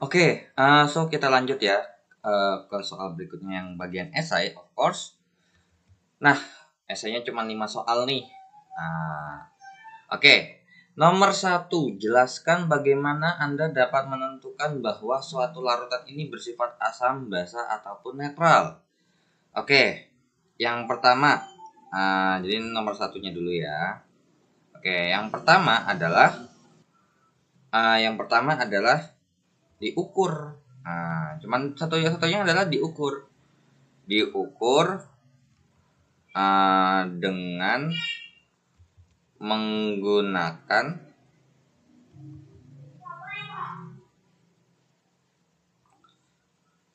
So kita lanjut ya ke soal berikutnya yang bagian esai, of course. Nah, esainya cuma 5 soal nih. Nomor 1, jelaskan bagaimana Anda dapat menentukan bahwa suatu larutan ini bersifat asam, basa, ataupun netral. Yang pertama, jadi nomor satunya dulu ya. Yang pertama adalah diukur. Cuman satunya adalah diukur dengan menggunakan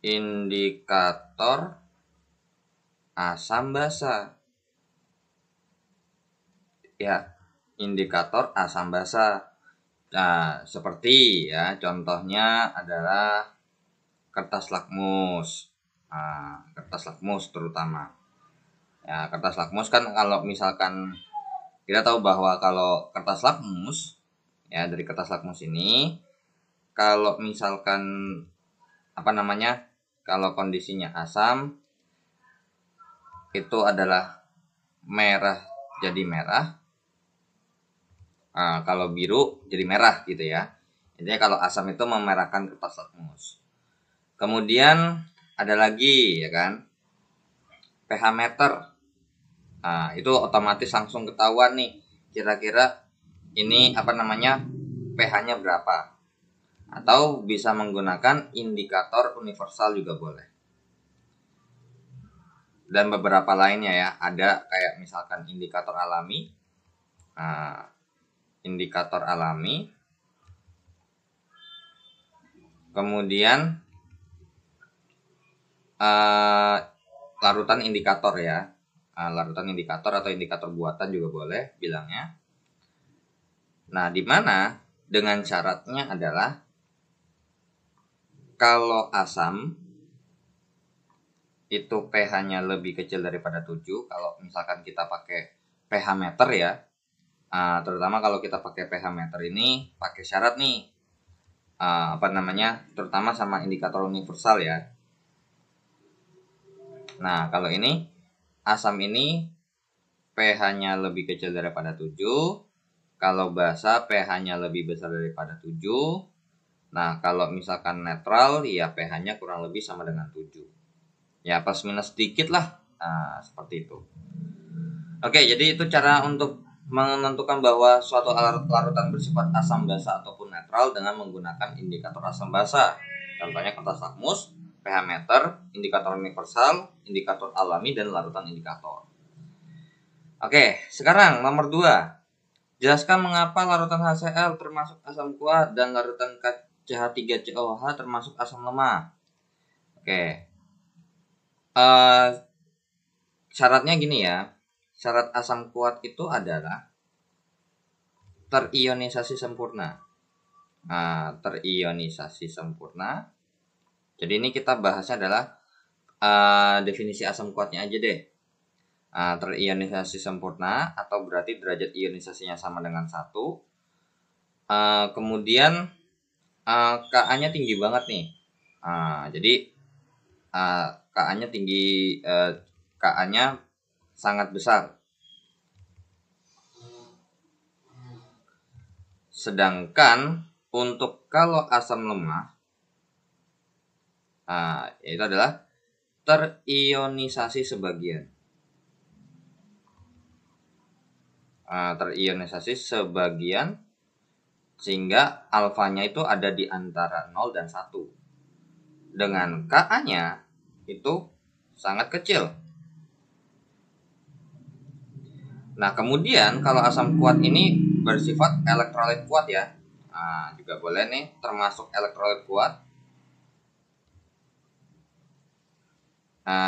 indikator asam basa. Ya, indikator asam basa. Nah, seperti ya, contohnya adalah kertas lakmus. Kertas lakmus terutama. Ya, kertas lakmus kan kalau misalkan kita tahu bahwa kalau kertas lakmus, ya dari kertas lakmus ini, kalau misalkan kalau kondisinya asam, itu adalah merah jadi merah. Kalau biru jadi merah gitu ya. Intinya kalau asam itu memerahkan kertas lakmus. Kemudian ada lagi ya kan, pH meter. Itu otomatis langsung ketahuan nih, kira-kira ini pH-nya berapa. Atau bisa menggunakan indikator universal juga boleh. Dan beberapa lainnya ya, ada kayak misalkan indikator alami. Kemudian larutan indikator ya. Larutan indikator atau indikator buatan juga boleh bilangnya. Nah, di mana dengan syaratnya adalah kalau asam itu pH-nya lebih kecil daripada 7, kalau misalkan kita pakai pH meter ya, terutama kalau kita pakai pH meter ini pakai syarat nih, terutama sama indikator universal ya. Nah, kalau ini asam ini pH-nya lebih kecil daripada 7, kalau basa pH-nya lebih besar daripada 7. Nah, kalau misalkan netral ya pH-nya kurang lebih sama dengan 7. Ya, plus minus sedikit lah. Seperti itu. Jadi itu cara untuk menentukan bahwa suatu larutan bersifat asam basa ataupun netral dengan menggunakan indikator asam basa. Contohnya kertas lakmus, pH meter, indikator universal, indikator alami, dan larutan indikator. Sekarang nomor 2. Jelaskan mengapa larutan HCl termasuk asam kuat dan larutan CH3COH termasuk asam lemah. Syaratnya gini ya. Syarat asam kuat itu adalah terionisasi sempurna. Terionisasi sempurna. Jadi ini kita bahasnya adalah definisi asam kuatnya aja deh. Terionisasi sempurna atau berarti derajat ionisasinya sama dengan 1. Kemudian Ka-nya tinggi banget nih. Jadi Ka-nya tinggi, Ka-nya sangat besar. Sedangkan untuk kalau asam lemah, itu adalah terionisasi sebagian. Terionisasi sebagian sehingga alfanya itu ada di antara 0 dan 1. Dengan Ka-nya itu sangat kecil. Nah, kemudian kalau asam kuat ini bersifat elektrolit kuat ya. Juga boleh nih, termasuk elektrolit kuat.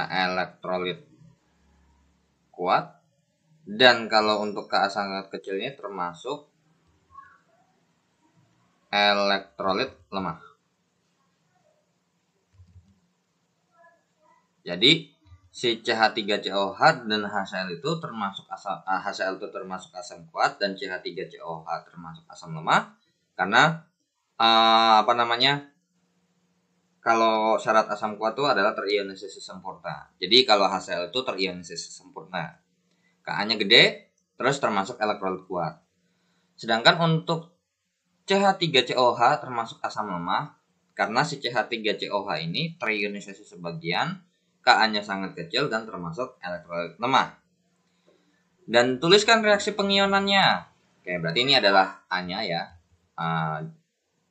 Elektrolit kuat. Dan kalau untuk Ka sangat kecil ini termasuk elektrolit lemah. Jadi si CH3COH dan HCl itu termasuk HCl itu termasuk asam kuat dan CH3COH termasuk asam lemah karena kalau syarat asam kuat itu adalah terionisasi sempurna. Jadi kalau HCl itu terionisasi sempurna. Ka-nya gede, terus termasuk elektrolit kuat. Sedangkan untuk CH3COH termasuk asam lemah, karena si CH3COH ini terionisasi sebagian, Ka-nya sangat kecil dan termasuk elektrolit lemah. Dan tuliskan reaksi pengionannya. Oke, berarti ini adalah A-nya ya.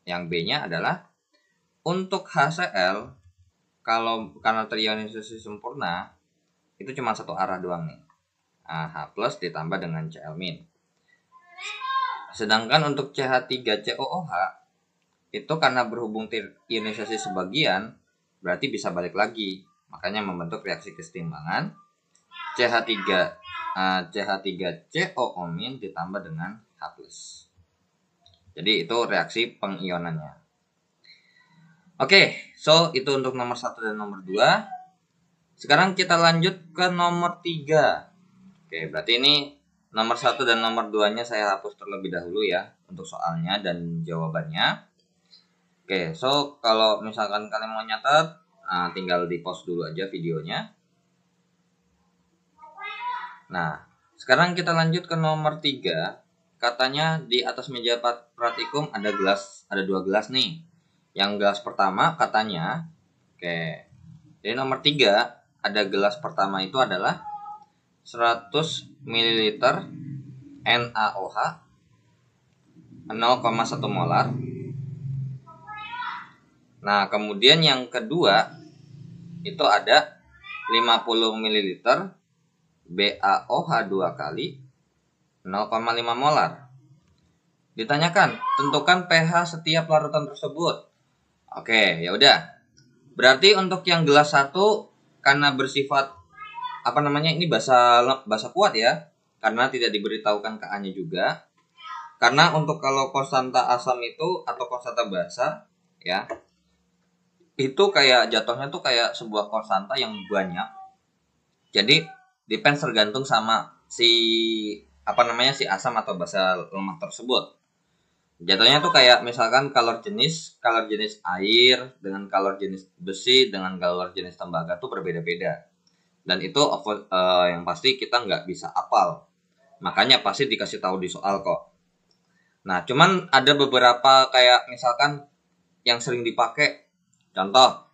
Yang B-nya adalah untuk HCl, karena terionisasi sempurna, itu cuma satu arah doang nih. H plus ditambah dengan Cl min. Sedangkan untuk CH3COOH, itu karena berhubung ionisasi sebagian, berarti bisa balik lagi. Makanya membentuk reaksi kesetimbangan CH3COO- ditambah dengan H+. Jadi itu reaksi pengionannya. Oke, so itu untuk nomor 1 dan nomor 2. Sekarang kita lanjut ke nomor 3. Oke, berarti ini nomor 1 dan nomor 2-nya saya hapus terlebih dahulu ya untuk soalnya dan jawabannya. Oke, so kalau misalkan kalian mau nyatet, tinggal di pause dulu aja videonya. Nah, sekarang kita lanjut ke nomor 3. Katanya di atas meja praktikum ada 2 gelas nih. Yang gelas pertama katanya, oke. Jadi nomor 3, ada gelas pertama itu adalah 100 ml NaOH 0,1 molar. Nah, kemudian yang kedua itu ada 50 ml BaOH 2 kali 0,5 molar. Ditanyakan, tentukan pH setiap larutan tersebut. Oke, ya udah. Berarti untuk yang gelas 1 karena bersifat ini basa kuat ya, karena tidak diberitahukan Ka-nya juga. Karena untuk kalau konstanta asam itu atau konstanta basa ya, itu kayak jatuhnya tuh kayak sebuah konstanta yang banyak. Jadi depends tergantung sama si asam atau basa lemah tersebut. Jatuhnya tuh kayak misalkan kalor jenis air dengan kalor jenis besi dengan kalor jenis tembaga tuh berbeda-beda. Dan itu yang pasti kita nggak bisa hafal. Makanya pasti dikasih tahu di soal kok. Nah, cuman ada beberapa kayak misalkan yang sering dipakai. Contoh,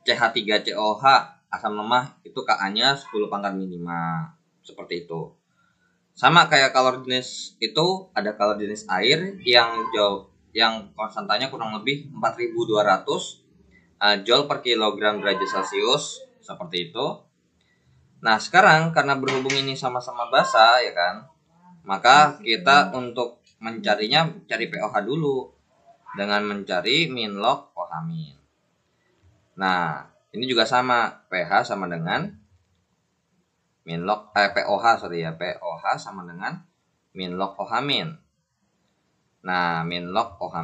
CH3COH asam lemah itu Ka-nya 10 pangkat minima. Seperti itu. Sama kayak kalor jenis itu ada kalor jenis air yang konstantanya kurang lebih 4200 joule per kilogram derajat Celcius seperti itu. Nah, sekarang karena berhubung ini sama-sama basa ya kan, maka kita untuk mencarinya cari pOH dulu dengan mencari min log OH-. Nah, ini juga sama, pH sama dengan pOH sama dengan min log OH-. Nah, min log OH-.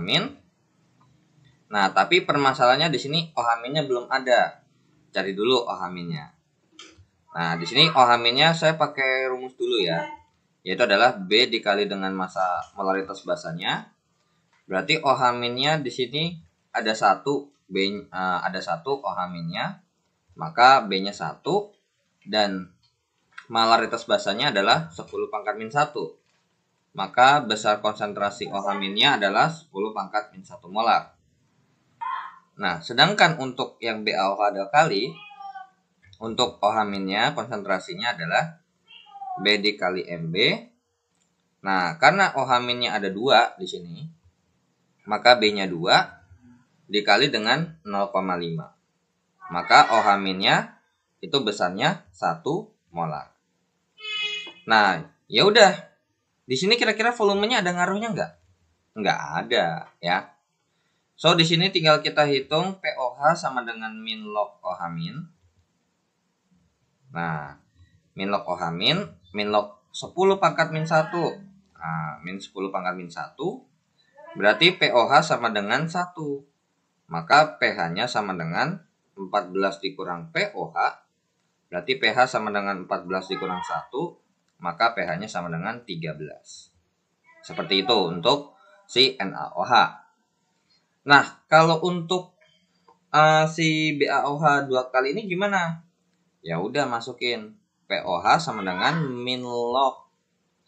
Nah, tapi permasalahannya di sini OH-nya belum ada. Cari dulu OH-nya. Nah, di sini OH-nya saya pakai rumus dulu ya. Yaitu adalah B dikali dengan massa molaritas basanya. Berarti OH-nya di sini ada 1, ada 1 OH-nya. Maka B-nya 1 dan molaritas basanya adalah 10 pangkat min 1. Maka besar konsentrasi OH-nya adalah 10 pangkat min 1 molar. Nah, sedangkan untuk yang BaOH 2 kali, untuk OH-nya konsentrasinya adalah B dikali Mb. Nah, karena OH-nya ada 2 di sini, maka B-nya 2 dikali dengan 0,5. Maka OH-nya itu besarnya 1 molar. Nah, ya udah. Di sini kira-kira volumenya ada ngaruhnya nggak? Nggak ada, ya. So, di sini tinggal kita hitung pOH sama dengan min log OH-. Nah, min log OH-, min log 10 pangkat min 1. Nah, min 10 pangkat min 1 berarti pOH sama dengan 1. Maka pH-nya sama dengan 14 dikurang pOH. Berarti pH sama dengan 14 dikurang 1. Maka pH-nya sama dengan 13. Seperti itu untuk si NaOH. Nah, kalau untuk si BaOH 2 kali ini gimana? Ya udah masukin POH sama dengan min log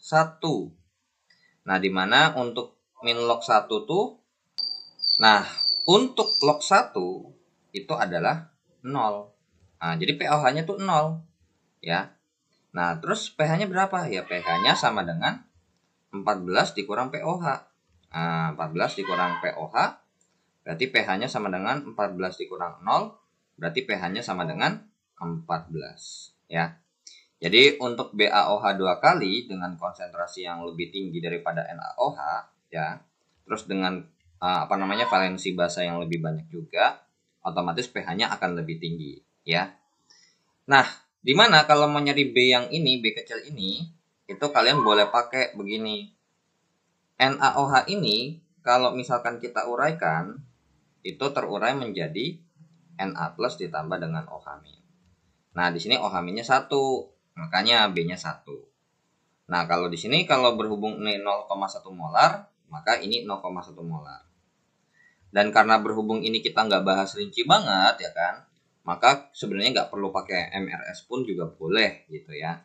1. Nah, dimana untuk min log 1 tuh, nah untuk log 1 itu adalah 0. Nah, jadi POH-nya tuh 0 ya. Nah, terus pH-nya berapa? Ya pH-nya sama dengan 14 dikurang POH. Nah, 14 dikurang POH berarti pH-nya sama dengan 14 dikurang 0, berarti pH-nya sama dengan 14 ya. Jadi untuk BaOH 2 kali dengan konsentrasi yang lebih tinggi daripada NaOH ya. Terus dengan valensi basa yang lebih banyak juga, otomatis pH-nya akan lebih tinggi ya. Nah, dimana kalau mau nyari B yang ini, B kecil ini, itu kalian boleh pakai begini. NaOH ini kalau misalkan kita uraikan itu terurai menjadi Na plus ditambah dengan OH min. Nah, di sini OH minnya 1, makanya B-nya 1. Nah, kalau di sini kalau berhubung ini 0,1 molar, maka ini 0,1 molar. Dan karena berhubung ini kita nggak bahas rinci banget ya kan, maka sebenarnya nggak perlu pakai MRS pun juga boleh gitu ya.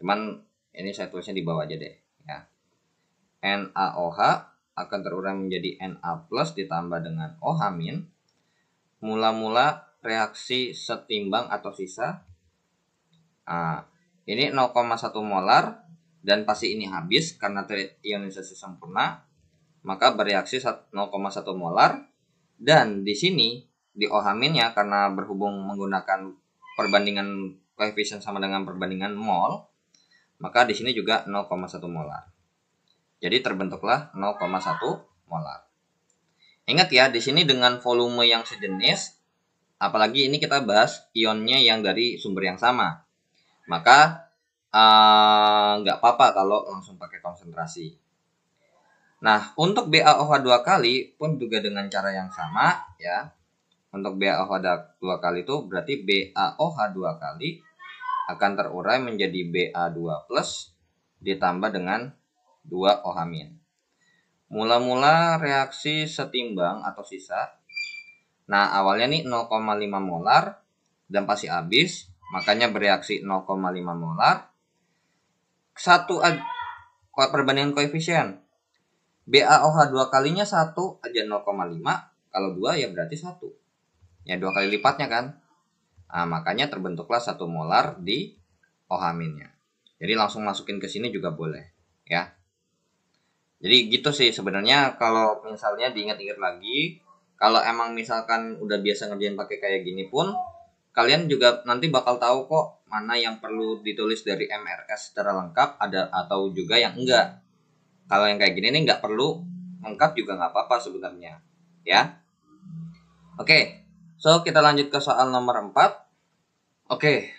Cuman ini saya tulisnya di bawah aja deh ya. NaOH akan terurai menjadi Na plus ditambah dengan OH min. Mula-mula reaksi setimbang atau sisa. Nah, ini 0,1 molar dan pasti ini habis karena ionisasi sempurna. Maka bereaksi 0,1 molar dan di sini di OH minnya karena berhubung menggunakan perbandingan koefisien sama dengan perbandingan mol, maka di sini juga 0,1 molar. Jadi terbentuklah 0,1 molar. Ingat ya, di sini dengan volume yang sejenis, apalagi ini kita bahas ionnya yang dari sumber yang sama, maka nggak apa-apa kalau langsung pakai konsentrasi. Nah, untuk BaOH 2 kali pun juga dengan cara yang sama ya. Untuk BaOH 2 kali itu berarti BaOH 2 kali akan terurai menjadi Ba2 plus ditambah dengan 2 OH min. Mula-mula reaksi setimbang atau sisa. Nah, awalnya nih 0,5 molar dan pasti habis, makanya bereaksi 0,5 molar. Satu perbandingan koefisien. BaOH 2 kalinya 1 aja 0,5, kalau 2 ya berarti 1. Ya 2 kali lipatnya kan. Nah, makanya terbentuklah 1 molar di OH minnya. Jadi langsung masukin ke sini juga boleh ya. Jadi gitu sih sebenarnya kalau misalnya diingat-ingat lagi, kalau emang misalkan udah biasa ngerjain pakai kayak gini pun, kalian juga nanti bakal tahu kok mana yang perlu ditulis dari MRS secara lengkap ada atau juga yang enggak. Kalau yang kayak gini nih nggak perlu lengkap juga nggak apa-apa sebenarnya ya. Oke, so kita lanjut ke soal nomor 4. Oke,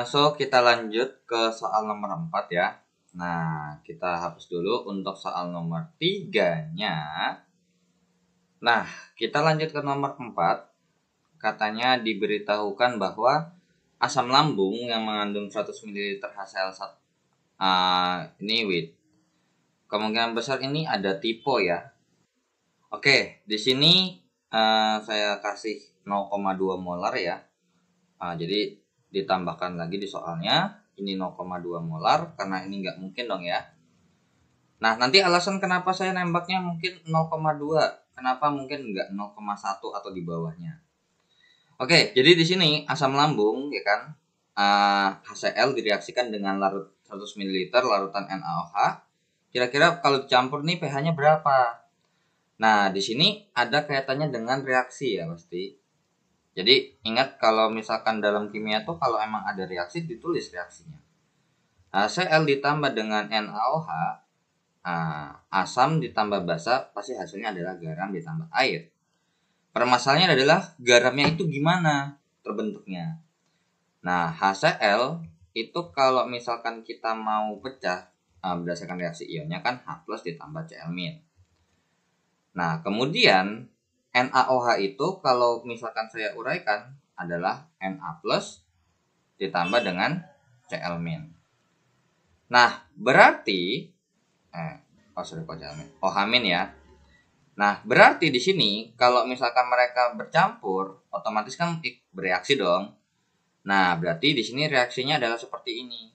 so kita lanjut ke soal nomor 4 ya. Nah, kita hapus dulu untuk soal nomor 3-nya. Nah, kita lanjut ke nomor 4. Katanya diberitahukan bahwa asam lambung yang mengandung 100 ml HCl ini kemungkinan besar ini ada tipe ya. Oke, di sini saya kasih 0,2 molar ya. Jadi ditambahkan lagi di soalnya. Ini 0,2 molar karena ini nggak mungkin dong ya. Nah, nanti alasan kenapa saya nembaknya mungkin 0,2. Kenapa mungkin nggak 0,1 atau di bawahnya. Oke, jadi di sini asam lambung ya kan. HCl direaksikan dengan larut 100 ml larutan NaOH. Kira-kira kalau dicampur nih pH-nya berapa? Nah, di sini ada kaitannya dengan reaksi ya pasti. Jadi ingat kalau misalkan dalam kimia tuh kalau emang ada reaksi ditulis reaksinya. HCl ditambah dengan NaOH, asam ditambah basa pasti hasilnya adalah garam ditambah air. Permasalahannya adalah garamnya itu gimana terbentuknya. Nah, HCl itu kalau misalkan kita mau pecah berdasarkan reaksi ionnya kan H+ ditambah Cl-. Nah, kemudian NaOH itu kalau misalkan saya uraikan adalah Na plus ditambah dengan Cl-. Nah, berarti OH- ya. Nah, berarti di sini kalau misalkan mereka bercampur, otomatis kan bereaksi dong. Nah, berarti di sini reaksinya adalah seperti ini.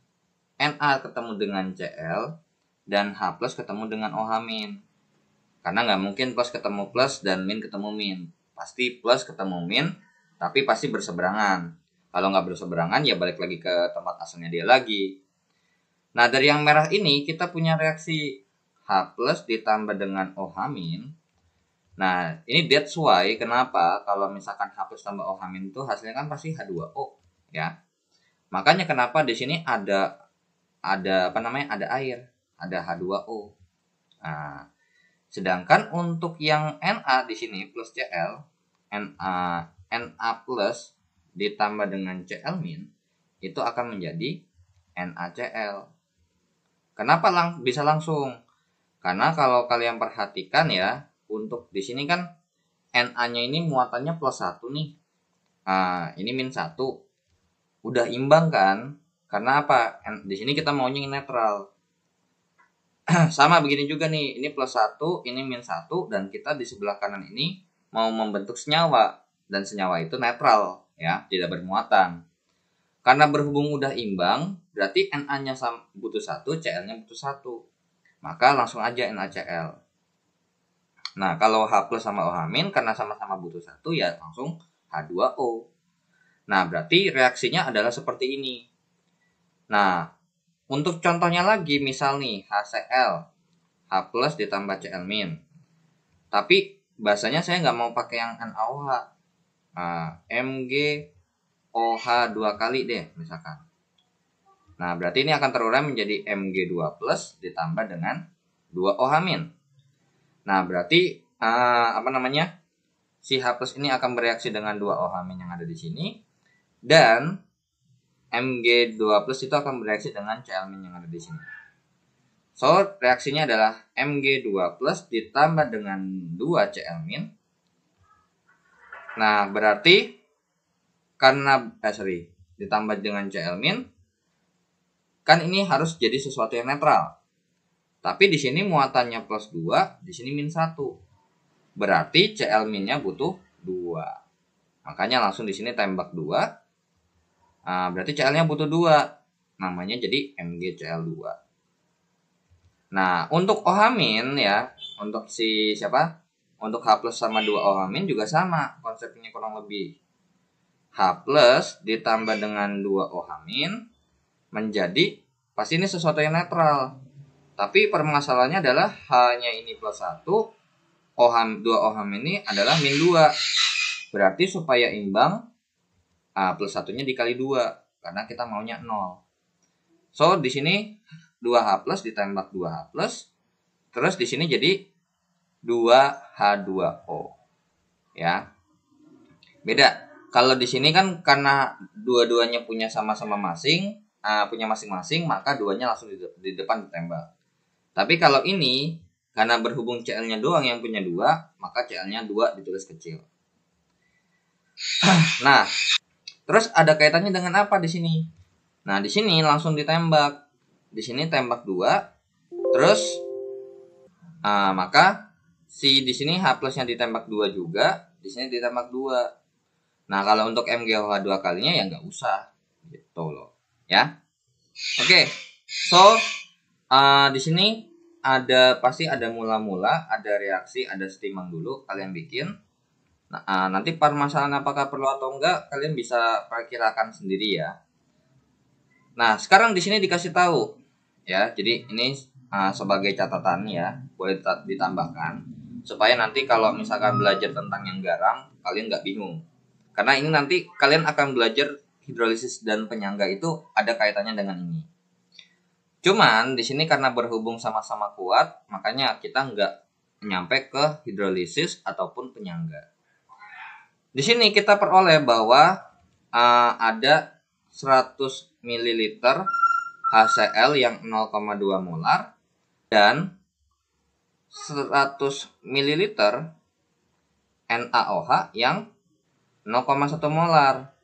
Na ketemu dengan Cl dan H plus ketemu dengan OH-. Karena nggak mungkin plus ketemu plus dan min ketemu min. Pasti plus ketemu min, tapi pasti berseberangan. Kalau nggak berseberangan ya balik lagi ke tempat asalnya dia lagi. Nah, dari yang merah ini kita punya reaksi H plus ditambah dengan OH-. Nah, ini that's why kenapa kalau misalkan H plus tambah OH- itu hasilnya kan pasti H2O, ya. Makanya kenapa di sini ada ada air, ada H2O. Nah, sedangkan untuk yang Na di sini plus Cl, Na plus ditambah dengan Cl- itu akan menjadi NaCl. Kenapa bisa langsung? Karena kalau kalian perhatikan ya, untuk di sini kan Na-nya ini muatannya plus 1 nih. Ini min 1. Udah imbang kan? Karena apa? Di sini kita maunya yang netral. Sama begini juga nih. Ini plus 1, ini min 1, dan kita di sebelah kanan ini mau membentuk senyawa. Dan senyawa itu netral, ya, tidak bermuatan. Karena berhubung udah imbang, berarti Na-nya butuh 1, Cl-nya butuh 1. Maka langsung aja NaCl. Nah, kalau H plus sama OH- karena sama-sama butuh 1, ya langsung H2O. Nah, berarti reaksinya adalah seperti ini. Nah, untuk contohnya lagi, misal nih HCl, H plus ditambah Cl-. Tapi bahasanya saya nggak mau pakai yang NaOH. MgOH 2 kali deh, misalkan. Nah, berarti ini akan terurai menjadi Mg2 plus ditambah dengan 2 OH-. Nah, berarti si H plus ini akan bereaksi dengan 2 OH- yang ada di sini, dan Mg2 plus itu akan bereaksi dengan Cl- yang ada di sini. So, reaksinya adalah Mg2 plus ditambah dengan 2 Cl-. Nah, berarti karena ditambah dengan Cl-, kan ini harus jadi sesuatu yang netral. Tapi di sini muatannya plus 2, di sini min 1. Berarti Cl-nya butuh 2. Makanya langsung di sini tembak 2. Berarti Cl-nya butuh 2. Namanya jadi MgCl2. Nah, untuk OH- ya, untuk untuk H plus sama 2 OH- juga sama konsepnya kurang lebih. H plus ditambah dengan 2 OH- menjadi pasti ini sesuatu yang netral. Tapi permasalahannya adalah H-nya ini plus 1, 2 OH- ini adalah min 2. Berarti supaya imbang, plus 1-nya dikali 2, karena kita maunya 0. So, di sini 2H plus ditembak 2H plus, terus di sini jadi 2H2O. Ya. Beda. Kalau di sini kan karena dua-duanya punya sama-sama punya masing-masing, maka duanya langsung di depan ditembak. Tapi kalau ini karena berhubung Cl-nya doang yang punya 2, maka Cl-nya 2 ditulis kecil. Nah, terus ada kaitannya dengan apa di sini? Nah, di sini langsung ditembak. Di sini tembak 2. Terus maka di sini H plusnya ditembak 2 juga, di sini ditembak 2. Nah, kalau untuk MgOH 2 kalinya ya nggak usah. Gitu loh. Ya. Oke. So, di sini pasti ada mula-mula, ada reaksi, ada setimbang dulu kalian bikin. Nah, nanti permasalahan apakah perlu atau enggak kalian bisa perkirakan sendiri ya. Nah, sekarang di sini dikasih tahu ya. Jadi ini sebagai catatan ya, boleh ditambahkan supaya nanti kalau misalkan belajar tentang yang garam kalian nggak bingung. Karena ini nanti kalian akan belajar hidrolisis dan penyangga itu ada kaitannya dengan ini. Cuman di sini karena berhubung sama-sama kuat, makanya kita nggak nyampe ke hidrolisis ataupun penyangga. Di sini kita peroleh bahwa ada 100 ml HCl yang 0,2 molar dan 100 ml NaOH yang 0,1 molar.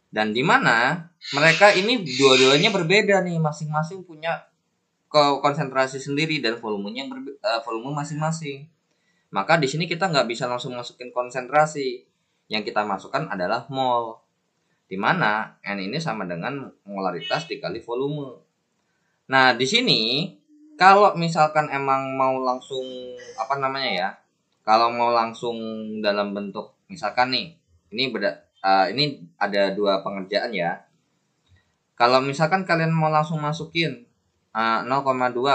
Dan di mana mereka ini dua-duanya berbeda nih, masing-masing punya konsentrasi sendiri dan volume masing-masing. maka di sini kita nggak bisa langsung masukin konsentrasi. Yang kita masukkan adalah mol, di mana N ini sama dengan molaritas dikali volume. Nah, di sini kalau misalkan emang mau langsung kalau mau langsung dalam bentuk misalkan nih, ini ada dua pengerjaan ya. Kalau misalkan kalian mau langsung masukin 0,2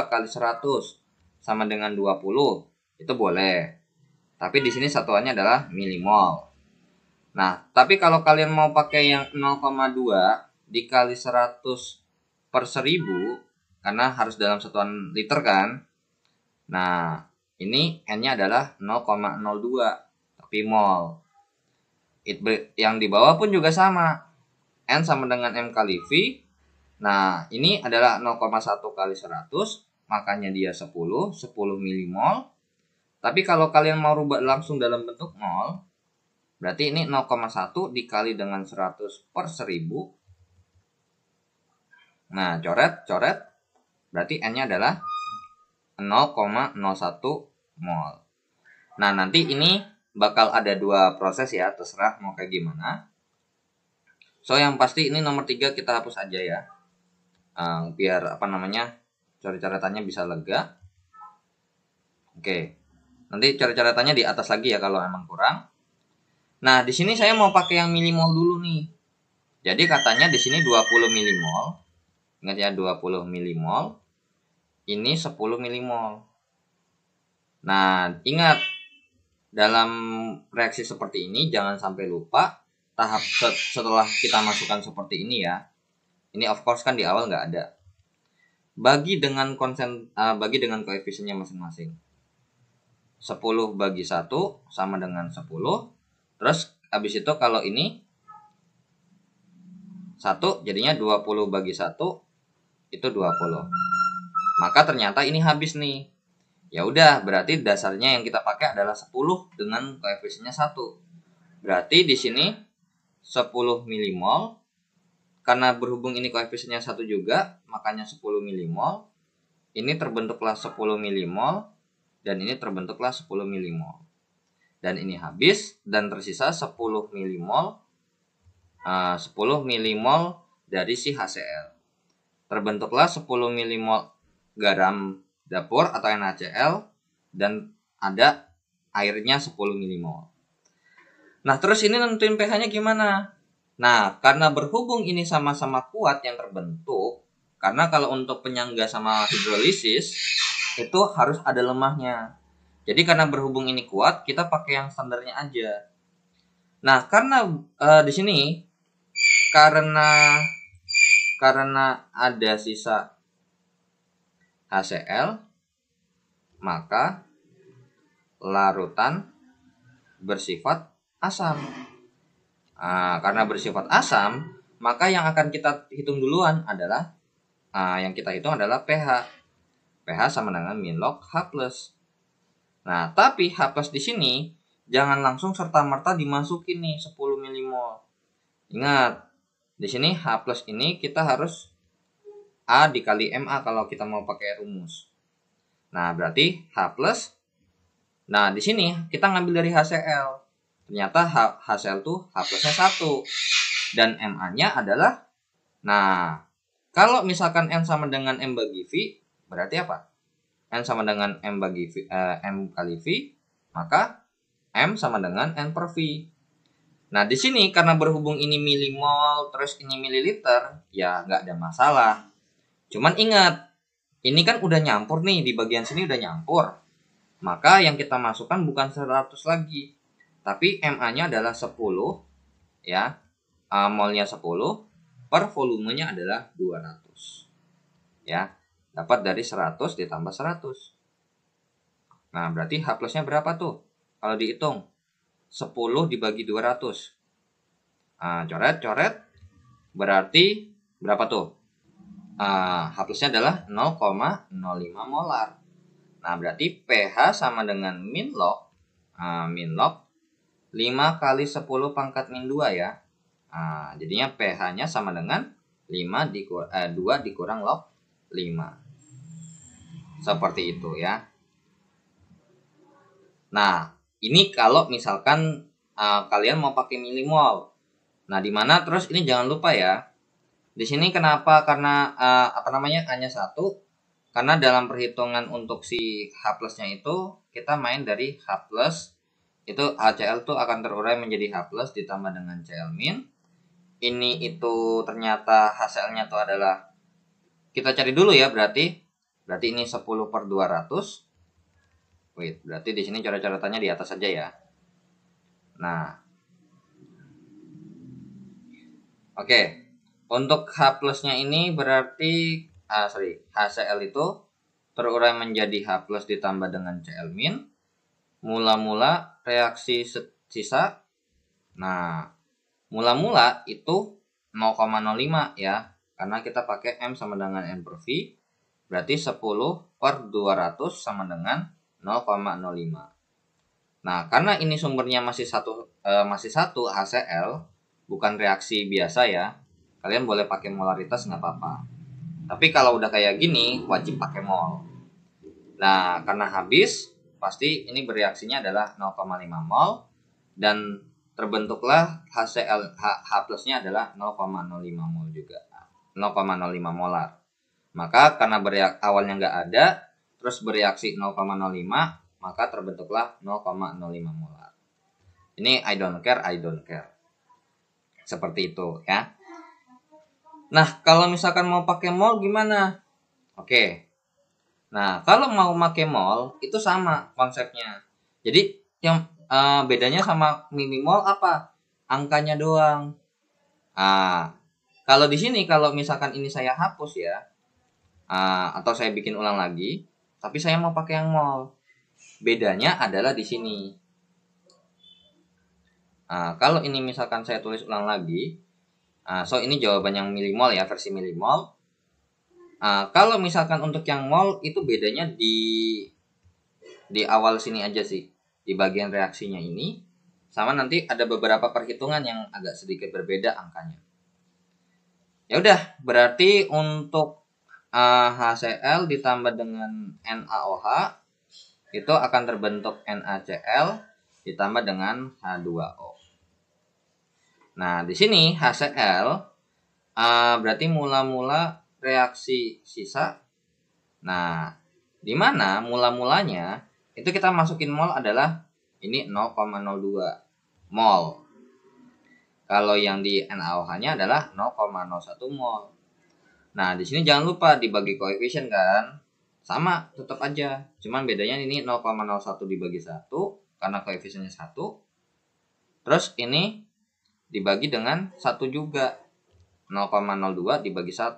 kali 100 sama dengan 20, itu boleh. Tapi di sini satuannya adalah milimol. Nah, tapi kalau kalian mau pakai yang 0,2 dikali 100 per 1000, karena harus dalam satuan liter kan. Nah, ini N-nya adalah 0,02, tapi mol. Yang di bawah pun juga sama. N sama dengan M kali V. Nah, ini adalah 0,1 kali 100, makanya dia 10 milimol. Tapi kalau kalian mau rubah langsung dalam bentuk mol, berarti ini 0,1 dikali dengan 100 per 1000. Nah, coret. Berarti N-nya adalah 0,01 mol. Nah, nanti ini bakal ada dua proses ya, terserah mau kayak gimana. So, yang pasti ini nomor 3 kita hapus aja ya. Biar coret-coretannya bisa lega. Oke. Nanti coret-coretannya di atas lagi ya kalau emang kurang. Nah, di sini saya mau pakai yang milimol dulu nih. Jadi katanya di sini 20 milimol. Ingat ya, 20 milimol. Ini 10 milimol. Nah, ingat dalam reaksi seperti ini jangan sampai lupa tahap setelah kita masukkan seperti ini ya. Ini of course kan di awal nggak ada. Bagi dengan koefisiennya masing-masing. 10 bagi 1 sama dengan 10. Terus habis itu kalau ini 1 jadinya 20 bagi 1 itu 20. Maka ternyata ini habis nih. Ya udah, berarti dasarnya yang kita pakai adalah 10 dengan koefisiennya 1. Berarti di sini 10 milimol. Karena berhubung ini koefisiennya 1 juga, makanya 10 milimol. Ini terbentuklah 10 milimol. Dan ini terbentuklah 10 milimol. Dan ini habis. Dan tersisa 10 milimol. 10 milimol dari si HCl. Terbentuklah 10 milimol garam dapur atau NaCl. Dan ada airnya 10 milimol. Nah, terus ini nentuin pH-nya gimana? Nah, karena berhubung ini sama-sama kuat yang terbentuk, karena kalau untuk penyangga sama hidrolisis, itu harus ada lemahnya. Jadi karena berhubung ini kuat, kita pakai yang standarnya aja. Nah, karena di sini, karena ada sisa HCl, maka larutan bersifat asam. Karena bersifat asam, maka yang akan kita hitung duluan adalah pH. pH sama dengan min log H+. Nah, tapi H+ di sini jangan langsung serta-merta dimasukin nih 10 milimol. Ingat, di sini H+ ini kita harus A dikali MA kalau kita mau pakai rumus. Nah, berarti H+. Nah, di sini kita ngambil dari HCl. Ternyata HCl tuh H+-nya 1. Dan MA-nya adalah, nah, kalau misalkan N sama dengan M bagi V, berarti apa? N sama dengan M kali V, maka M sama dengan N per V. Nah, di sini karena berhubung ini milimol, terus ini mililiter, ya nggak ada masalah. Cuman ingat, ini kan udah nyampur nih, di bagian sini udah nyampur. Maka yang kita masukkan bukan 100 lagi. Tapi MA-nya adalah 10, ya, molnya 10, per volumenya adalah 200. Ya, dapat dari 100 ditambah 100. Nah, berarti H+-nya berapa tuh? Kalau dihitung, 10 dibagi 200. Coret. Berarti berapa tuh? H+-nya adalah 0,05 molar. Nah, berarti pH sama dengan min log 5 kali 10 pangkat min 2 ya. Jadinya pH-nya sama dengan 2 dikurang log 5. Seperti itu ya. Nah, ini kalau misalkan kalian mau pakai milimol. Nah, di mana terus ini jangan lupa ya. Di sini kenapa? Karena hanya 1. Karena dalam perhitungan untuk si H plusnya itu kita main dari H plus itu HCl tuh akan terurai menjadi H plus ditambah dengan Cl min. Ini itu ternyata HCl-nya tuh adalah, kita cari dulu ya, berarti ini 10/200. Wait, berarti di sini coret-coretannya di atas saja ya. Nah, oke. Untuk H plusnya ini berarti HCl itu terurai menjadi H plus ditambah dengan Cl min. Mula-mula reaksi sisa. Nah, mula-mula itu 0,05 ya. Karena kita pakai M sama dengan N per V. Berarti 10/200 sama dengan 0,05. Nah, karena ini sumbernya masih satu HCl, bukan reaksi biasa ya. Kalian boleh pakai molaritas nggak apa-apa. Tapi kalau udah kayak gini, wajib pakai mol. Nah, karena habis, pasti ini bereaksinya adalah 0,5 mol dan terbentuklah HCl H plusnya adalah 0,05 mol juga. 0,05 molar. Maka karena awalnya nggak ada, terus bereaksi 0,05, maka terbentuklah 0,05 molar. Ini I don't care. Seperti itu ya. Nah, kalau misalkan mau pakai mol gimana? Oke. Nah, kalau mau pakai mol itu sama konsepnya. Jadi yang bedanya sama milimol apa? Angkanya doang. Kalau di sini kalau misalkan ini saya hapus ya, atau saya bikin ulang lagi, tapi saya mau pakai yang mol. Bedanya adalah di sini. Kalau ini misalkan saya tulis ulang lagi, so ini jawaban yang milimol ya, versi milimol. Kalau misalkan untuk yang mol itu bedanya di awal sini aja sih, di bagian reaksinya ini, sama nanti ada beberapa perhitungan yang agak sedikit berbeda angkanya. Ya udah, berarti untuk HCl ditambah dengan NaOH itu akan terbentuk NaCl ditambah dengan H2O. Nah, di sini HCl berarti mula-mula reaksi sisa. Nah, di mana mula-mulanya itu kita masukin mol adalah ini 0,02 mol. Kalau yang di NaOH-nya adalah 0,01 mol. Nah, di sini jangan lupa dibagi koefisien kan. Sama, tetap aja. Cuman bedanya ini 0,01 dibagi 1 karena koefisiennya 1. Terus ini dibagi dengan 1 juga. 0,02 dibagi 1.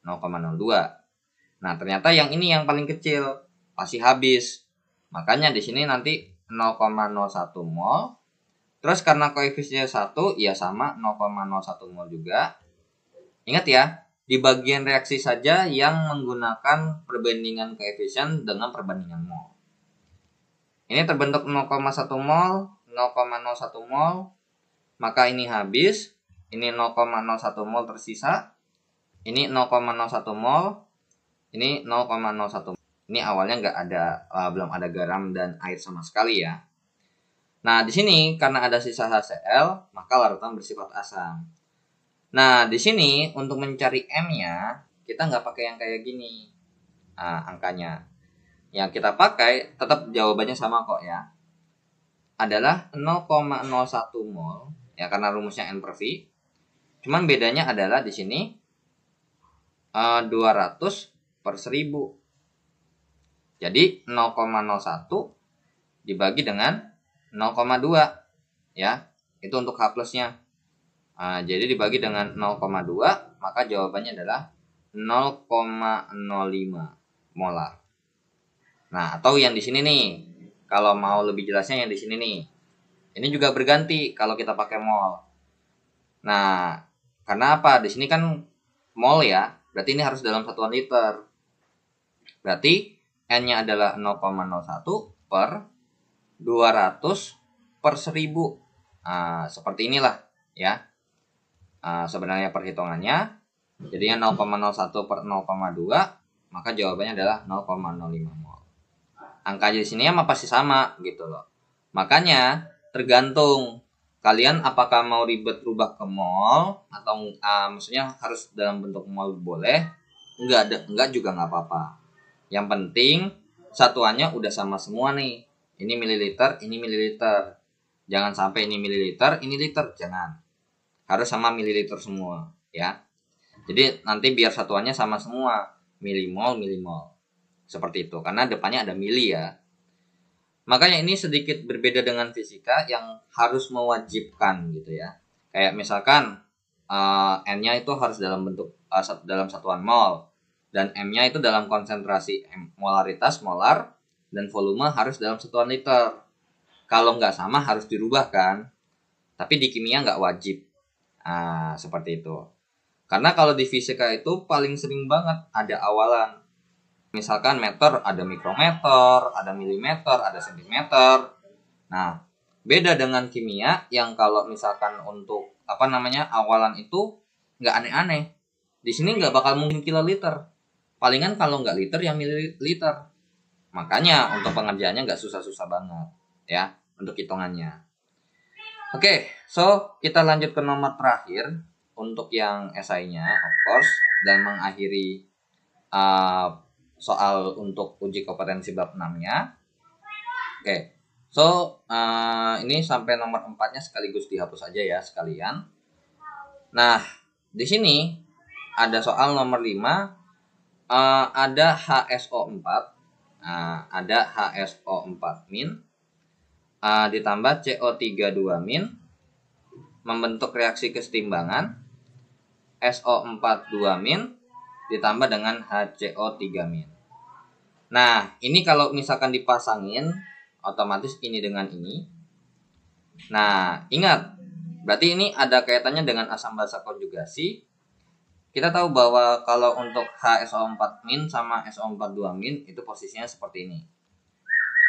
0,02. Nah, ternyata yang ini yang paling kecil. Pasti habis. Makanya di sini nanti 0,01 mol. Terus karena koefisiennya 1, ya sama 0,01 mol juga. Ingat ya, di bagian reaksi saja yang menggunakan perbandingan koefisien dengan perbandingan mol. Ini terbentuk 0,1 mol, 0,01 mol, maka ini habis. Ini 0,01 mol tersisa. Ini 0,01 mol, ini 0,01 mol. Ini awalnya belum ada garam dan air sama sekali ya. Nah, di sini karena ada sisa HCl, maka larutan bersifat asam. Nah, di sini untuk mencari M-nya, kita nggak pakai yang kayak gini. Angkanya. Yang kita pakai, tetap jawabannya sama kok ya. Adalah 0,01 mol, ya karena rumusnya N per V. Cuman bedanya adalah di sini 200 per 1000. Jadi 0,01 dibagi dengan 0,2 ya, itu untuk H plusnya. Jadi dibagi dengan 0,2, maka jawabannya adalah 0,05 molar. Nah, atau yang di sini nih, kalau mau lebih jelasnya yang di sini nih. Ini juga berganti kalau kita pakai mol. Nah, karena apa? Di sini kan mol ya, berarti ini harus dalam satuan liter. Berarti N-nya adalah 0,01 per 200 per 1000. Seperti inilah ya. Sebenarnya perhitungannya. Jadinya 0,01 per 0,2, maka jawabannya adalah 0,05 mol. Angka di sini mah pasti sama gitu loh. Makanya tergantung kalian apakah mau ribet rubah ke mol atau maksudnya harus dalam bentuk mol boleh, enggak juga nggak apa-apa. Yang penting satuannya udah sama semua nih. Ini mililiter, ini mililiter. Jangan sampai ini mililiter, ini liter, jangan. Harus sama mililiter semua, ya. Jadi nanti biar satuannya sama semua, milimol, milimol. Seperti itu, karena depannya ada mili ya. Makanya ini sedikit berbeda dengan fisika yang harus mewajibkan gitu ya. Kayak misalkan N-nya itu harus dalam bentuk dalam satuan mol, dan M-nya itu dalam konsentrasi molaritas molar, dan volume harus dalam satuan liter. Kalau nggak sama harus dirubah kan, tapi di kimia nggak wajib. Seperti itu. Karena kalau di fisika itu paling sering banget ada awalan. Misalkan meter ada mikrometer, ada milimeter, ada sentimeter. Nah, beda dengan kimia yang kalau misalkan untuk awalan itu nggak aneh-aneh. Di sini nggak bakal mungkin kiloliter. Palingan kalau nggak liter ya mililiter. Makanya untuk pengerjaannya nggak susah-susah banget ya untuk hitungannya. Oke, so kita lanjut ke nomor terakhir untuk yang esainya, of course, dan mengakhiri soal untuk uji kompetensi bab 6-nya. Oke, so ini sampai nomor 4-nya sekaligus dihapus aja ya sekalian. Nah, di sini ada soal nomor 5, ada HSO4, ada HSO4 min, ditambah CO32 min, membentuk reaksi kesetimbangan, SO42 min, ditambah dengan HCO3 min. Nah, ini kalau misalkan dipasangin, otomatis ini dengan ini. Nah, ingat, berarti ini ada kaitannya dengan asam basa konjugasi. Kita tahu bahwa kalau untuk HSO4 min sama SO42 min itu posisinya seperti ini.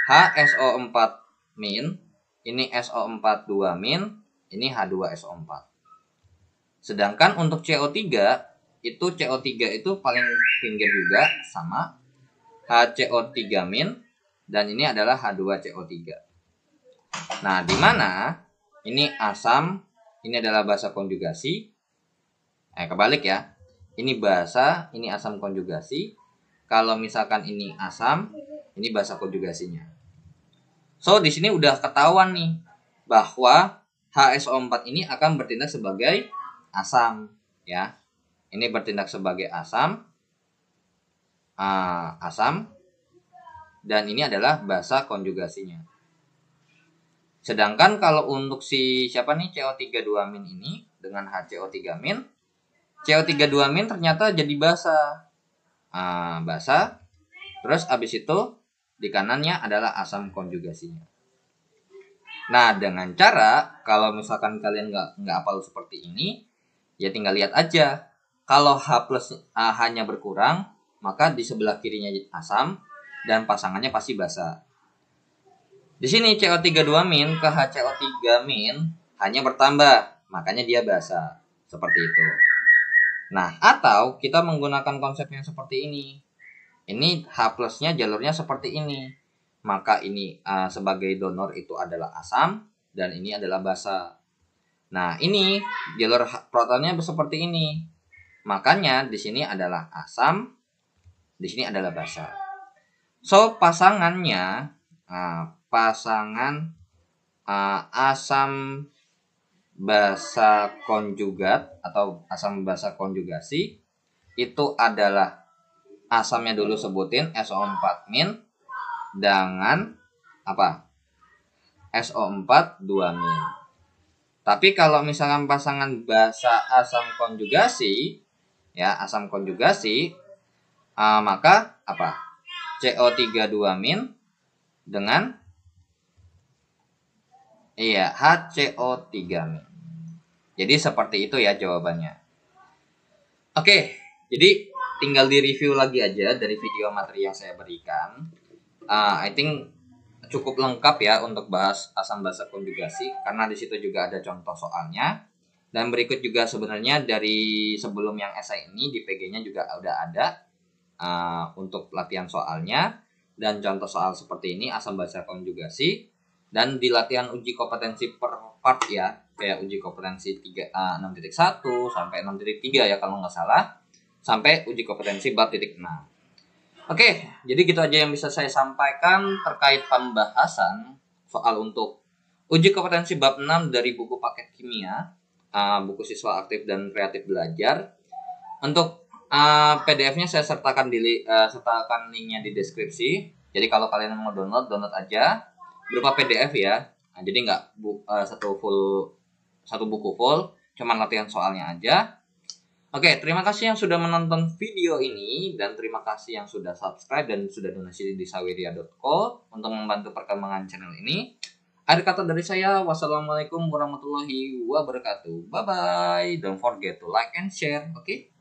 HSO4 min, ini SO42 min, ini H2SO4. Sedangkan untuk CO3, itu CO3 itu paling pinggir juga sama HCO3 min, dan ini adalah H2CO3. Nah, di mana ini asam, ini adalah basa konjugasi. Kebalik ya. Ini basa, ini asam konjugasi. Kalau misalkan ini asam, ini basa konjugasinya. So, di sini udah ketahuan nih bahwa HSO4 ini akan bertindak sebagai asam ya. Ini bertindak sebagai asam. Asam, dan ini adalah basa konjugasinya. Sedangkan kalau untuk si siapa nih CO32 min ini dengan HCO3 min, CO32 min ternyata jadi basa. Basa. Terus abis itu di kanannya adalah asam konjugasinya. Nah, dengan cara kalau misalkan kalian nggak hafal seperti ini, ya tinggal lihat aja. Kalau H plus H-nya berkurang, maka di sebelah kirinya asam dan pasangannya pasti basa. Di sini CO32 min ke HCO3 min hanya bertambah, makanya dia basa. Seperti itu. Nah, atau kita menggunakan konsep yang seperti ini. Ini H plusnya jalurnya seperti ini. Maka ini sebagai donor itu adalah asam dan ini adalah basa. Nah, ini jalur protonnya seperti ini. Makanya di sini adalah asam, di sini adalah basa. So, pasangannya pasangan asam basa konjugat atau asam basa konjugasi itu adalah asamnya dulu sebutin SO4 min dengan apa? SO4 2 min. Tapi kalau misalkan pasangan basa asam konjugasi ya, asam konjugasi maka apa? CO32 min dengan HCO3 min. Jadi seperti itu ya jawabannya. Oke, jadi tinggal di-review lagi aja dari video materi yang saya berikan. I think cukup lengkap ya untuk bahas asam basa konjugasi karena di situ juga ada contoh soalnya. Dan berikut juga sebenarnya dari sebelum yang esai ini di PG-nya juga udah ada untuk latihan soalnya. dan contoh soal seperti ini, asam basa konjugasi, dan di latihan uji kompetensi per part ya, kayak uji kompetensi 6.1 sampai 6.3 ya kalau nggak salah, sampai uji kompetensi bab titik 6. Oke, jadi gitu aja yang bisa saya sampaikan terkait pembahasan soal untuk uji kompetensi bab 6 dari buku paket kimia, buku siswa aktif dan kreatif belajar. Untuk PDF-nya saya sertakan linknya di deskripsi. Jadi kalau kalian mau download aja berupa PDF ya. Nah, jadi nggak satu buku full, cuman latihan soalnya aja. Oke, terima kasih yang sudah menonton video ini dan terima kasih yang sudah subscribe dan sudah donasi di saweria.co untuk membantu perkembangan channel ini. Akhir kata dari saya, wassalamualaikum warahmatullahi wabarakatuh. Bye bye. Don't forget to like and share. Oke.